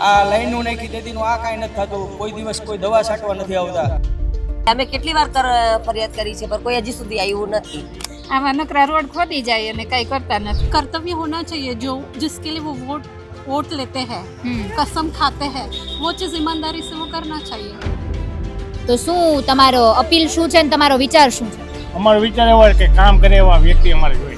આ લાઈનો નાખી તેદીનું આ કાંઈ નથી થતું, કોઈ દિવસ કોઈ દવા છાંટવા નથી આવતા. અમે કેટલી વાર ફરિયાદ કરી છે પણ કોઈ હજી સુધી આવ્યું નથી. આવા નકરા રોડ ખોદી જાય અને કઈ કરતા નથી. कर्तव्य होना चाहिए जो जिसके लिए वो वोट लेते हैं, कसम खाते हैं, वो चीज ईमानदारी से वो करना चाहिए. તો શું તમારો અપીલ શું છે અને તમારો વિચાર શું છે? અમારો વિચાર એવો કે કામ કરે એવા વ્યક્તિ અમારે જોઈએ.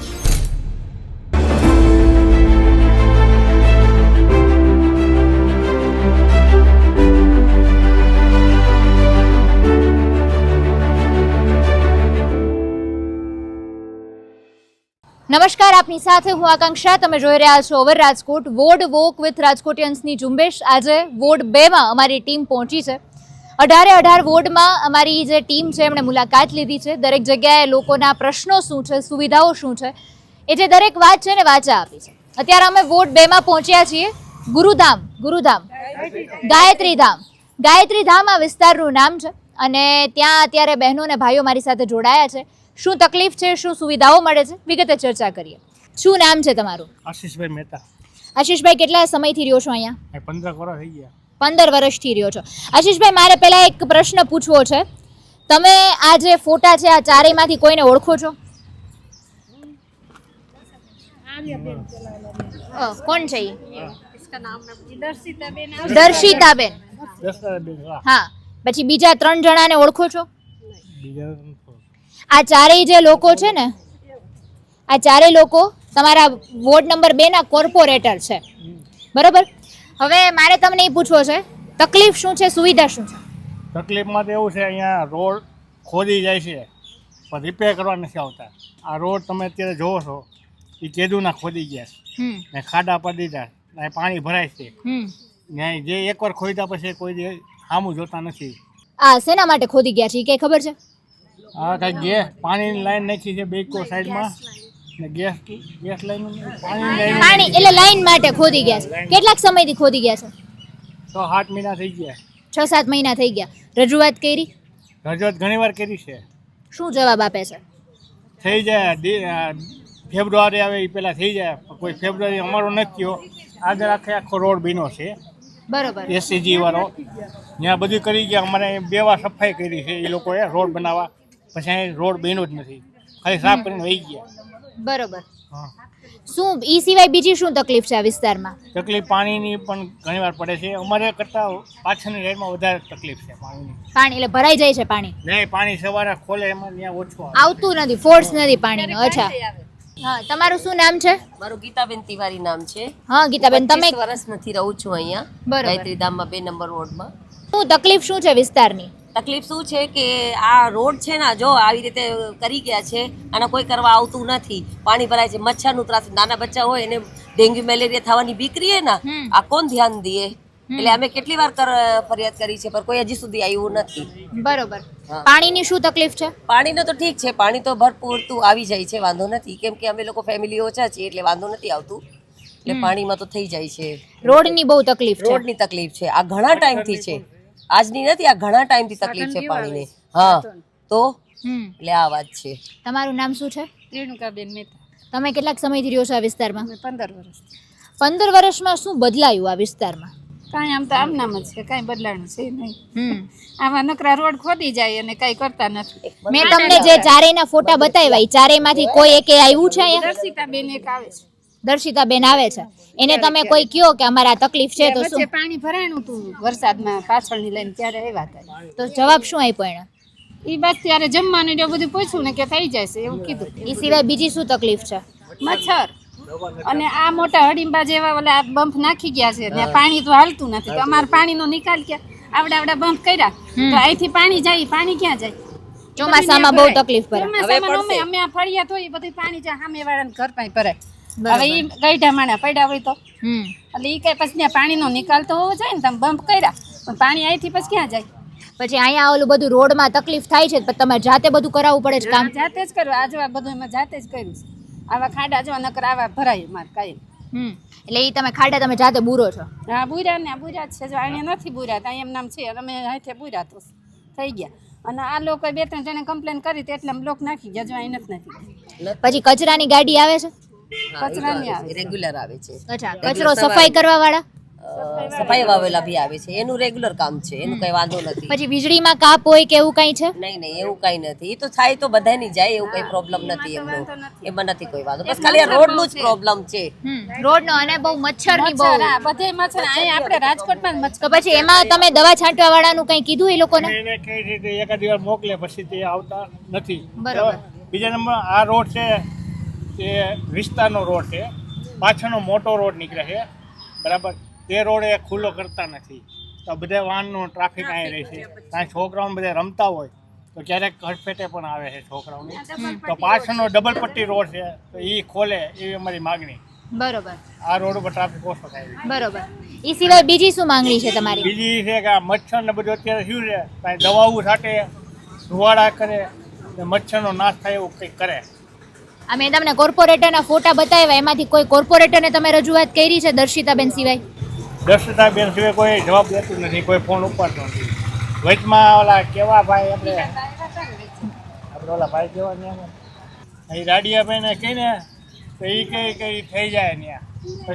નમસ્કાર, આપની સાથે હું આકાંક્ષા. તમે જોઈ રહ્યા છો our Rajkot ward walk with રાજકોટિયન્સની ઝુંબેશ. આજે વોર્ડ 2માં અમારી ટીમ પહોંચી છે. 18 વોર્ડમાં અમારી જે ટીમ છે એમણે મુલાકાત લીધી છે. દરેક જગ્યાએ લોકોના પ્રશ્નો શું છે, સુવિધાઓ શું છે, એ જે દરેક વાત છે ને વાચા આપી છે. અત્યારે અમે વોર્ડ 2માં પહોંચ્યા છીએ. ગુરુધામ ગાયત્રી ધામ આ વિસ્તારનું નામ છે અને ત્યાં અત્યારે બહેનો અને ભાઈઓ મારી સાથે જોડાયા છે. શું તકલીફ છે, શું સુવિધાઓ મળે છે, વિગતે ચર્ચા કરીએ. શું નામ છે તમારું? આશીષભાઈ મહેતા. આશીષભાઈ, કેટલા સમયથી રહ્યો છો અહીંયા? 15 વર્ષ થઈ ગયા. 15 વર્ષથી રહ્યો છો. આશીષભાઈ, મારે પહેલા એક પ્રશ્ન પૂછવો છે. તમે આ જે ફોટા છે આ ચારેયમાંથી કોઈને ઓળખો છો? કોણ છે એ? દર્શિતાબેન. હા, પછી બીજા 3 જણાને ઓળખો છો? આ ચારેય જે લોકો છે ને, આ ચારેય લોકો તમારા વોર્ડ નંબર 2 ના કોર્પોરેટર છે, બરોબર? હવે મારે તમને એ પૂછવો છે, તકલીફ શું છે, સુવિધા શું છે? તકલીફમાં તો એવું છે, અહીંયા રોડ ખોદી જાય છે પણ રિપેર કરવા નથી આવતા. આ રોડ તમે અત્યારે જોવો છો એ કેદુના ખોદી ગયા છે ને ખાડા પડી દીધા, પાણી ભરાય છે. જે એકવાર ખોદ્યા પછી કોઈ સામું જોતા નથી. આ શેના માટે ખોદી ગયા છે એ કઈ ખબર છે? હા, કાંઈ ગેસ પાણીની લાઈન નાખી છે બેકો સાઈડમાં ને ગેસ લાઈન પાણી એટલે લાઈન માટે ખોદી ગયા છે. કેટલાક સમયથી ખોદી ગયા છે? 6-7 મહિના થઈ ગયા. 6-7 મહિના થઈ ગયા. રજૂઆત કરી? રજૂઆત ઘણી વાર કરી છે. શું જવાબ આપે છે? થઈ જાય, ફેબ્રુઆરી આવે એ પહેલાં થઈ જાય. કોઈ ફેબ્રુઆરી અમારો નથી થયો. આગળ આખો રોડ બીનો છે, બરોબર, એસસીજી વાળો. ત્યાં બધું કરી ગયા. અમારે 2 વાર સફાઈ કરી છે એ લોકોએ રોડ બનાવવા, પછી અહીં રોડ બન્યો જ નથી, ખાલી સાફ કરીને વહી ગયા. બરોબર. શું ઈ સિવાય બીજી શું તકલીફ છે આ વિસ્તારમાં? તકલીફ પાણીની પણ ઘણી વાર પડે છે. અમારે કરતાં પાછળની સાઈડમાં વધારે તકલીફ છે પાણીની. પાણી એટલે ભરાઈ જાય છે પાણી? નહીં, પાણી સવારે ખોલે એમાં ત્યાં ઓછું આવતું નથી, ફોર્સ નથી પાણીનો. અચ્છા, હા. તમારું શું નામ છે? મારું ગીતાબેન તિવારી નામ છે. હા ગીતાબેન, તમે 25 વર્ષથી રહું છું અહીંયા ગાયત્રી ધામમાં 2 નંબર વોર્ડમાં. શું તકલીફ શું છે વિસ્તારની? તકલીફ શું છે કે આ રોડ છે ને, જો આવી રીતે કરી ગયા છે, આના કોઈ કરવા આવતું નથી. પાણી ભરાય છે, મચ્છરનું ત્રાસ, નાના બચ્ચા હોય એને ડેન્ગ્યુ મેલેરિયા થવાની બીક રહે ને, આ કોણ ધ્યાન દે? એટલે અમે કેટલી વાર ફરિયાદ કરી છે પણ કોઈ હજી સુધી આવ્યું નથી. બરોબર. પાણીની શું તકલીફ છે? પાણીનો તો ઠીક છે, પાણી તો ભરપૂર આવી જાય છે, વાંધો નથી. કેમ કે અમે લોકો ફેમિલી ઓછા છીએ એટલે વાંધો નથી આવતું. એટલે પાણીમાં તો થઈ જાય છે. રોડની બહુ તકલીફ છે. રોડની તકલીફ છે, આ ઘણા ટાઈમથી છે, આજની નથી, આ ઘણા ટાઈમથી તકલીફ છે પાણીની. હા, તો એટલે આ વાત છે. તમારું નામ શું છે? રેણુકાબેન મહેતા. તમે કેટલાક સમયથી રહ્યો છો આ વિસ્તારમાં? 15 વર્ષ. 15 વર્ષમાં શું બદલાયું આ વિસ્તારમાં? કાંઈ આમ તો આમનામ જ છે, કાંઈ બદલાણું છે નહીં. આવા નકરા રોડ ખોદી જાય અને કઈ કરતા નથી. મેં તમને જે ચારેયના ફોટા બતાવ્યા, એ ચારેયમાંથી કોઈ એકે આવ્યું છે અહીંયા? દર્શિતાબેન એક આવે છે. દર્શિતાબેન આવે છે, એને તમે કોઈ કયો કે અમારે આ તકલીફ છે તો શું? પાણી ભરાણું હતું વરસાદમાં, પાછળની લાઈન, ત્યારે આવ્યા હતા. તો જવાબ શું આપ્યો એને? એ બસ ત્યારે જમવાનું ને બધું પૂછ્યું ને કે થઈ જશે એવું કીધું. એ સિવાય બીજી શું તકલીફ છે? મચ્છર અને આ મોટા હડીંબા જેવા ઓલા બમ્પ નાખી ગયા છે ને પાણી તો હાલતું નથી. તો અમારે પાણીનો નિકાલ ક્યાં? આવડા બમ્પ કર્યા તો અહીંથી પાણી જાય, પાણી ક્યાં જાય? ચોમાસામાં બહુ તકલીફ પડે. અમે આ ફળિયા તો એ બધું પાણી જાય સામે વાળાને ઘર પાસે ભરાય. હવે એ ગઈઢા માણા પડ્યા હોય તો એટલે એ કઈ પછી ત્યાં પાણીનો નિકાલ તો હોવો જોઈએ ને. તમે બમ્પ કર્યા પણ પાણી અહીંથી પછી ક્યાં જાય? પછી અહીંયા ઓલું બધું રોડમાં તકલીફ થાય છે, પણ તમારે જાતે બધું કરાવવું પડે છે કામ? જાતે જ કર્યું. આ જો આ બધું એમાં જાતે જ કર્યું છે. આવા ખાડા જો નકર આવા ભરાય મારે કાંઈ. એટલે એ તમે ખાડા તમે જાતે બૂરો છો? હા, બુરા ને આ બુરા જ છે. જો અહીંયા નથી બુરા, ત્યાં એમ નામ છે, અમે હાથે બુરા તો થઈ ગયા. અને આ લોકો 2-3 જણે કમ્પ્લેન કરી એટલે બ્લોક નાખી ગયા. જો અહીં નથી. પછી કચરાની ગાડી આવે છે? કચરાની આવે, રેગ્યુલર આવે છે. અચ્છા, કચરો સફાઈ કરવા વાળા? સફાઈ વાવેલા બી આવે છે, એનું રેગ્યુલર કામ છે, એનું કઈ વાંધો નથી. પછી વીજળીમાં કાપ હોય કે એવું કંઈ છે? નહીં એવું કઈ નથી, એ તો થાય તો બધાની જાય, એવું કઈ પ્રોબ્લેમ નથી એમનો, એમાં નથી કોઈ વાંધો. બસ ખાલી આ રોડ નું જ પ્રોબ્લેમ છે. રોડનો અને બહુ મચ્છરની બહુ. મચ્છર, હા, બધે મચ્છર. અહીંયા આપણે રાજકોટમાં જ મચ્છર. તો પછી એમાં તમે દવા છાંટવા વાળાનું કંઈ કીધું એ લોકોને? એને કઈ રીતે એકાદ દિવસ મોકલે પછી તે આવતા નથી. બરોબર. બીજા નંબર આ રોડ છે તે વિસ્તારનો રોડ છે, પાછળનો મોટો રોડ નીકળે છે બરાબર, તે રોડ એ ખુલ્લો કરતા નથી. તો બધા વાહનનો ટ્રાફિક અહીં રહે છે, ત્યાં છોકરાઓ બધા રમતા હોય તો ક્યારેક હડફેટે પણ આવે છે છોકરાઓની. તો પાછળનો ડબલ પટ્ટી રોડ છે તો એ ખોલે એવી અમારી માગણી. બરોબર આ રોડ ઉપર ટ્રાફિક ઓછો થાય. બરોબર. એ સિવાય બીજી શું માંગણી છે તમારી? બીજી છે કે આ મચ્છર ને બધું અત્યારે શું છે, કાંઈ દવાઓ છાંટે, ધુવાડા કરે, ને મચ્છરનો નાશ થાય એવું કંઈક કરે. આ મેં તમને કોર્પોરેટરના ફોટા બતાવ્યા, એમાંથી કોઈ કોર્પોરેટરને તમે રજૂઆત કરી છે દર્શિતાબેન સિવાય? દર્શિતાબેન સિવાય કોઈ જવાબ દેતું નથી, કોઈ ફોન ઉપાડતો નથી. વચમાં ઓલા કેવા ભાઈ આપણે ઓલા ભાઈ કેવા ત્યાં અહીં રાડિયાભાઈને કહીને તો એ કઈ થઈ જાય ત્યાં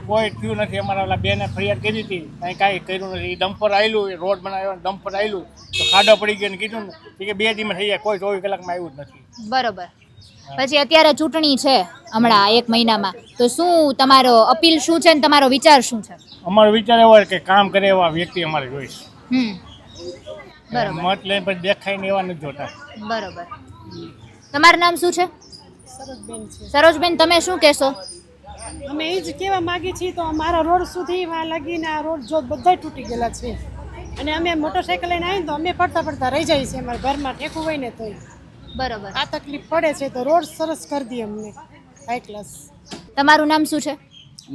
કોઈ થયું નથી. અમારા ઓલા બેને ફરિયાદ કરી હતી, કાંઈ કર્યું નથી. એ ડમ્પર આવેલું, રોડ બનાવ્યો ડમ્પર આવેલું તો ખાડો પડી ગયો ને કીધું ને કે 2 દીમાં થઈ જાય, કોઈ 24 કલાકમાં આવ્યું જ નથી. બરોબર. પછી અત્યારે ચૂંટણી છે હમણાં 1 મહિનામાં, તો શું તમારો અપીલ શું છે ને તમારો વિચાર શું છે? અમારો વિચાર એવો કે કામ કરે એવા વ્યક્તિ અમારે જોઈશ. બરોબર. મત લઈને પછી દેખાય ને એવા નથી જોતા. બરોબર. તમારું નામ શું છે? સરોજબેન, તમે શું કહેશો? અમે એ જ કહેવા માંગીએ છીએ તો અમારા રોડ સુધી વાં લાગીને આ રોડ જો બધા તૂટી ગયેલા છે, અને અમે મોટરસાઇકલ લઈને આવીને તો અમે પડતા રહી જઈએ છીએ. અમારા ઘરમાં ટેકું હોય ને તોય બરોબર. આ તકલીફ પડે છે, તો રોડ સરસ કરી દઈએ અમને હાઈ ક્લાસ. તમારું નામ શું છે?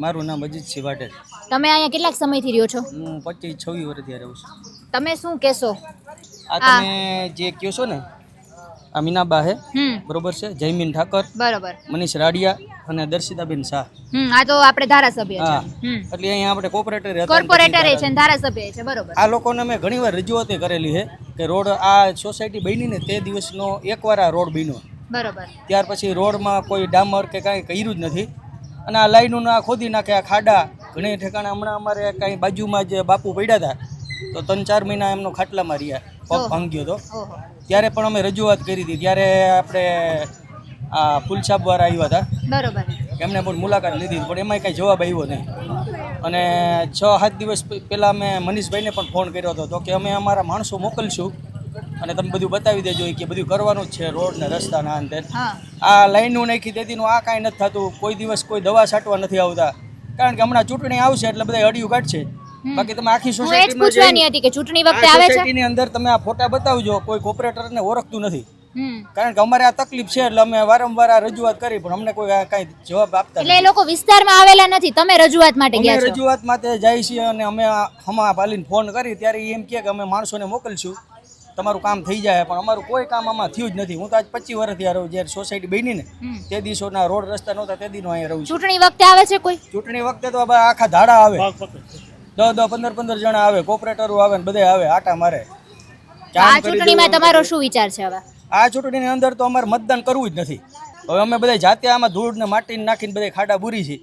મારું નામ અજીતસિંહ વાટેર. તમે અહીંયા કેટલાક સમયથી રહ્યો છો? હું 25-26 વર્ષથી રહું છું. તમે શું કહેશો? આ તમે જે કહો છો ને, આ મીનાબા હે, બરોબર છે, જયમીન ઠાકર, બરોબર, મનીષ રાડિયા અને દર્શિતાબેન શાહ. આ તો આપણે ધારાસભ્ય હા, છે. એટલે અહીંયા આપણે કોર્પોરેટર કોર્પોરેટર છે અને ધારાસભ્ય છે. બરોબર. આ લોકોને મેં ઘણીવાર રજૂઆત કરેલી છે કે રોડ આ સોસાયટી બની ને તે દિવસનો એકવાર આ રોડ બન્યો, બરોબર. ત્યાર પછી રોડમાં કોઈ ડામર કે કાંઈ કર્યું જ નથી. અને આ લાઈનોના ખોદી નાખે, આ ખાડા ઘણી ઠેકાણે. હમણાં અમારે કાંઈ બાજુમાં જ બાપુ પડ્યા હતા તો 3-4 મહિના એમનો ખાટલામાં રહ્યા, પગ ભાંગ્યો હતો. ત્યારે પણ અમે રજૂઆત કરી હતી. ત્યારે આપણે આ ફૂલસાબવાળા આવ્યા હતા, બરોબર, એમને પણ મુલાકાત લીધી, પણ એમાંય કાંઈ જવાબ આવ્યો નહીં. અને 6-7 દિવસ પહેલાં મેં મનીષભાઈને પણ ફોન કર્યો હતો તો કે અમે અમારા માણસો મોકલશું અને તમે બધું બતાવી દેજો, કે બધું કરવાનું જ છે, રોડ ને રસ્તા ના અંતે. આ લાઈનો નાખી તેદીનું આ કાંઈ નથી થતું. કોઈ દિવસ કોઈ દવા છાંટવા નથી આવતા, કારણ કે હમણાં ચૂંટણી આવશે એટલે બધા અડિયું કાઢશે. બાકી તમે આખી સોસાયટીની અંદર તમે આ ફોટા બતાવજો, કોઈ કોર્પોરેટરને ઓળખતું નથી. કારણ કે અમારે આ તકલીફ છે એટલે અમે વારંવાર આ રજૂઆત કરી, પણ અમને કોઈ કાંઈ જવાબ આપતા એટલે એ લોકો વિસ્તારમાં આવેલા નથી. તમે રજૂઆત માટે ગયા છો? રજૂઆત માટે જાય છીએ અને અમે હમા પાલીને ફોન કરી ત્યારે એમ કહે કે અમે માણસોને મોકલશું, તમારું કામ થઈ જાય. પણ અમારું કોઈ કામ આમાં થયું જ નથી. હું તો આજ 25 વર્ષથી રહું, જ્યારે સોસાયટી બની ને તે દિવસોના રોડ રસ્તા નહોતા તે દીનો અહીંયા રહું છું. ચૂંટણી વખતે આવે છે કોઈ? ચૂંટણી વખતે તો આખા ધાડા આવે, 10-15 જણા આવે, કોર્પોરેટરો આવે ને બધા આવે, આટા મારે. આ ચૂંટણીમાં તમારો શું વિચાર છે? હવે આ ચૂંટણીની અંદર તો અમારે મતદાન કરવું જ નથી. હવે અમે બધા જાતે આમાં ધૂળ ને માટી નાખીને બધા ખાડા બુરી છે.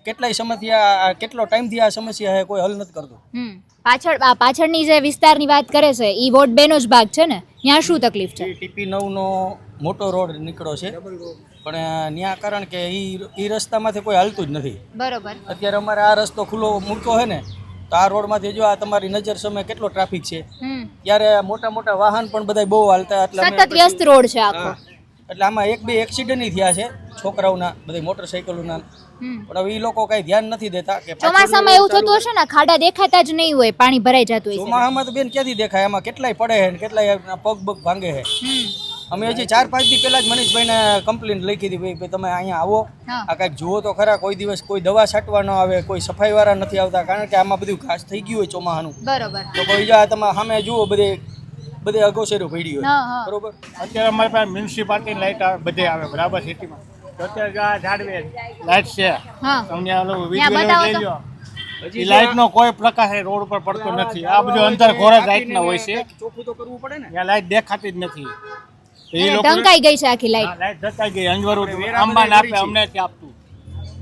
કેટલાય સમસ્યા, કેટલો ટાઈમથી આ સમસ્યા છે, કોઈ હલ નથી કરતું. પાછળની જે વિસ્તારની વાત કરે છે ઈ વોર્ડ 2 નો જ ભાગ છે ને, ત્યાં શું તકલીફ છે? TP9 નો મોટો રોડ નીકળ્યો છે, પણ ત્યાં કારણ કે ઈ રસ્તામાંથી કોઈ હાલતું જ નથી. બરોબર. અત્યારે અમારે આ રસ્તો ખુલ્લો મૂક્યો છે ને, તો આ રોડમાંથી જો આ તમારી નજર સામે કેટલો ટ્રાફિક છે. ત્યારે મોટા વાહન પણ બધા બહુ હાલતા, એટલે સતત વ્યસ્ત રોડ છે આખો. એટલે આમાં 1-2 એક્સિડન્ટ થયા છે છોકરાઓના, બધા મોટરસાઇકલોના. પણ હવે એ લોકો કઈ ધ્યાન નથી દેતા. કે ચોમાસામાં એવું થતું હશે ને, ખાડા દેખાતા જ નહીં હોય, પાણી ભરાઈ જતું હોય. ચોમાસામાં તો બેન ક્યાંથી દેખાય, એમાં કેટલાય પડે છે, કેટલાય પગ ભાંગે છે. અમે હજી 4-5 દી પહેલા જ મનીષભાઈને કમ્પ્લેન લખી હતી, ભાઈ તમે અહીંયા આવો, આ કાંઈક જુઓ તો ખરા. કોઈ દિવસ કોઈ દવા છાંટવા ન આવે, કોઈ સફાઈ વાળા નથી આવતા, કારણ કે આમાં બધું ઘાસ થઈ ગયું હોય ચોમાસાનું. બરોબર. તો કોઈ તમે સામે જુઓ બધે અગોસેરું પડી હોય. બરોબર. અત્યારે અમારી પાસે મ્યુનિસિપાલિટી લાઇટ આવે, બધે આવે બરાબર સિટીમાં. તો અત્યારે આ ઝાડવે લાઇટ છે, તમને લઈ લો. એ લાઇટનો કોઈ પ્રકાશ રોડ ઉપર પડતો નથી. આ બધું અંદર ઘોરા લાઇટના હોય છે, ચોખ્ખું તો કરવું પડે ને. ત્યાં લાઇટ દેખાતી જ નથી. ઢંકાઈ ગઈ છે આખી લાઈટ. લાઇટ ઢંકાઈ ગઈ. અંજવારું આંબા આપે, અમને આપતું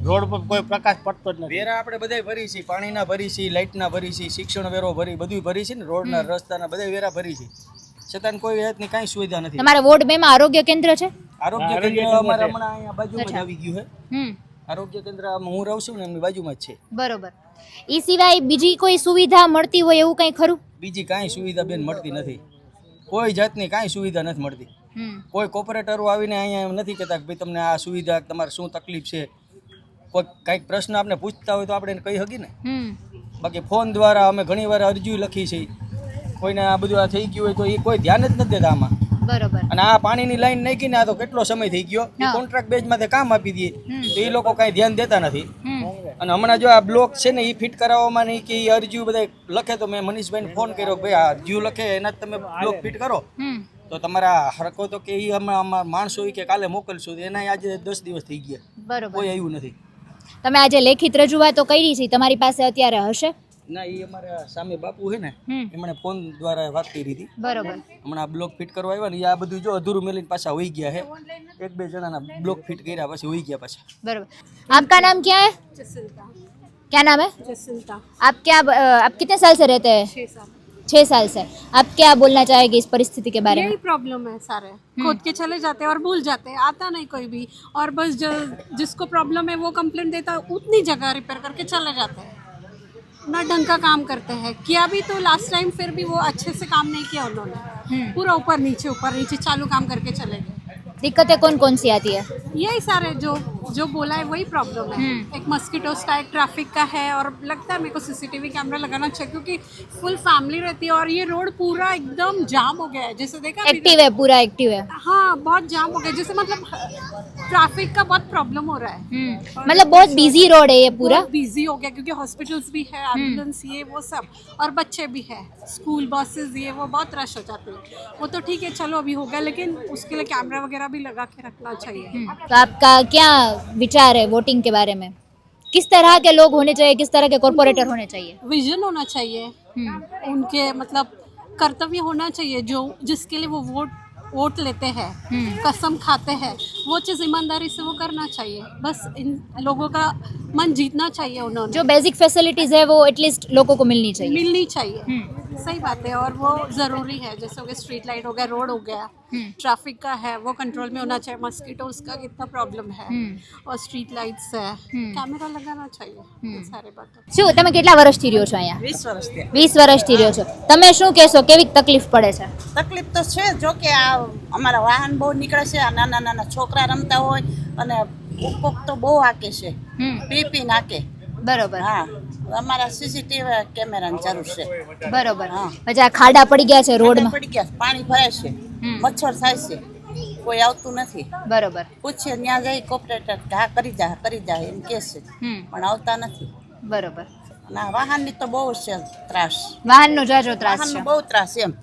રોડ પર કોઈ પ્રકાશ પડતો જ નથી. વેરા આપણે બધાય ભરી છીએ, પાણીના ભરી છીએ, લાઇટના ભરી છીએ, શિક્ષણ વેરો ભરી, બધું ભરી છે ને, રોડના રસ્તાના બધા વેરા ભરી છે, છતાં કોઈ જાતની કાંઈ સુવિધા નથી. તમારા વોર્ડ 2 માં આરોગ્ય કેન્દ્ર છે? આરોગ્ય કેન્દ્ર અમારા હમણાં અહીંયા બાજુમાં જ આવી ગયું છે. હમ આરોગ્ય કેન્દ્ર હું રહું છું ને એમની બાજુમાં જ છે. બરોબર. એ સિવાય બીજી કોઈ સુવિધા મળતી હોય એવું કંઈ ખરું? બીજી કાંઈ સુવિધા બેન મળતી નથી, કોઈ જાતની કાંઈ સુવિધા નથી મળતી. કોઈ કોર્પોરેટરો આવીને અહીંયા એમ નથી કહેતા કે ભાઈ તમને આ સુવિધા, તમારે શું તકલીફ છે, કોઈ કાંઈક પ્રશ્ન આપણે પૂછતા હોય તો આપણે એને કહી શકીએ ને. બાકી ફોન દ્વારા અમે ઘણી વાર અરજી લખી છે, કોઈને આ બધું આ થઈ ગયું હોય તો એ કોઈ ધ્યાન જ નથી દેતા આમાં. બરોબર. અને આ પાણીની લાઈન નાખીને આ તો કેટલો સમય થઈ ગયો, એ કોન્ટ્રાક્ટ બેઝમાં કામ આપી દઈએ તો એ લોકો કાંઈ ધ્યાન દેતા નથી. અને હમણાં જો આ બ્લોક છે ને એ ફિટ કરાવવામાં નહીં કે એ અરજીઓ બધા લખે તો મેં મનીષભાઈને ફોન કર્યો ભાઈ આ અરજીઓ લખે એના જ તમે બ્લોક ફિટ કરો તો તમારા હરકો તો કે એ અમારા માણસો કે કાલે મોકલશું, એના આજે 10 દિવસ થઈ ગયા, બરોબર. કોઈ આવ્યું નથી. તમે આજે લેખિત રજૂઆતો કરી છે, તમારી પાસે અત્યારે હશે? ના, એ અમારા સામે બાપુ છે ને એમણે ફોન દ્વારા વાત કરી હતી. બરોબર. હમણાં બ્લોક ફિટ કરવા આવ્યા ને એ આ બધું જો અધૂરું મેલીને પાછા હોઈ ગયા છે, 1-2 જણાના બ્લોક ફિટ કર્યા પછી હોઈ ગયા પાછા. बरोबर. आपका नाम क्या है? क्या नाम है? आप कितने साल से रहते हैं? 6 साल से. आप क्या बोलना चाहेंगे इस परिस्थिति के बारे में? यही प्रॉब्लम है सारे, खोद के चले जाते हैं और भूल जाते हैं, आता नहीं कोई भी, और बस जिसको प्रॉब्लम है वो कंप्लेंट देता है, उतनी जगह रिपेयर करके चले जाते हैं, ना ढंग का काम करते हैं. किया भी तो लास्ट टाइम फिर भी वो अच्छे से काम नहीं किया उन्होंने, पूरा ऊपर नीचे चालू काम करके चले गए. दिक्कतें कौन कौन सी आती है? यही सारे जो बोला है वही प्रॉब्लम है. एक मस्कीटोस का, एक ट्रैफिक का है, और लगता है मेरे को सीसीटीवी कैमरा लगाना चाहिए क्योंकि फुल फैमिली रहती है और ये रोड पूरा एकदम जाम हो गया है. जैसे देखा एक्टिव है, पूरा एक्टिव है. हाँ, बहुत जाम हो गया, जैसे मतलब ट्रैफिक का बहुत प्रॉब्लम हो रहा है. मतलब बहुत बिजी रोड है ये पूरा. बिजी हो गया क्योंकि हॉस्पिटल्स भी है, एम्बुलेंस ये वो सब, और बच्चे भी है, स्कूल बसेस ये वो बहुत रश हो जाते हैं. वो तो ठीक है, चलो अभी हो गया, लेकिन उसके लिए कैमरा वगैरह भी लगा के रखना चाहिए. तो आपका क्या विचार है वोटिंग के बारे में? किस तरह के लोग होने चाहिए, किस तरह के कॉर्पोरेटर होने चाहिए? विजन होना चाहिए, उनके मतलब कर्तव्य होना चाहिए, जो जिसके लिए वो वोट लेते हैं, कसम खाते हैं, वो चीज़ ईमानदारी से वो करना चाहिए. बस इन लोगों का मन जीतना चाहिए उन्होंने. जो बेसिक फैसिलिटीज है वो एटलीस्ट लोगों को मिलनी चाहिए. सही बात है, और वो ज़रूरी है. जैसे हो गया स्ट्रीट लाइट हो गया, रोड हो गया, ट्रैफिक का है वो कंट्रोल में होना चाहिए. मस्कीटोस का कितना प्रॉब्लम है, और स्ट्रीट लाइट्स है, कैमरा लगाना चाहिए. सारे बात. શું તમે કેટલા વર્ષથી રહ્યો છો અહીંયા? 20 વર્ષથી 20 વર્ષથી રહ્યો છો. તમે શું કહેશો, કેવી તકલીફ પડે છે? તકલીફ તો છે, જો કે આ અમારા વાહન બહુ નીકળે છે, આ નાના નાના છોકરા રમતા હોય અને ઉપોક તો બહુ હાકે છે, પી નાકે. બરોબર. હા, અમારા સીસીટીવી કેમેરાની જરૂર છે. બરોબર. પછી આ ખાડા પડી ગયા છે રોડમાં. પડી ગયા, પાણી ભરાય છે, મચ્છર થાય છે, કોઈ આવતું નથી. બરોબર. પૂછીએ ત્યાં જઈ કોર્પોરેટર કે હા કરી જા એમ કહે છે, પણ આવતા નથી. બરોબર. અને આ વાહનની તો બહુ છે ત્રાસ, વાહનનો જાજો ત્રાસ છે. વાહનનો બહુ ત્રાસ એમ.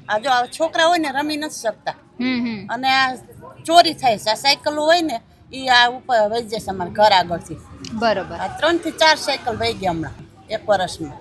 આ જો આ છોકરા હોય ને રમી નથી શકતા, હમ. અને આ ચોરી થાય છે. આ સાયકલો હોય ને એ આ ઉપર વહી જશે અમારા ઘર આગળથી. બરોબર. આ 3 થી 4 સાયકલ વહી ગયા હમણાં 1 વર્ષમાં.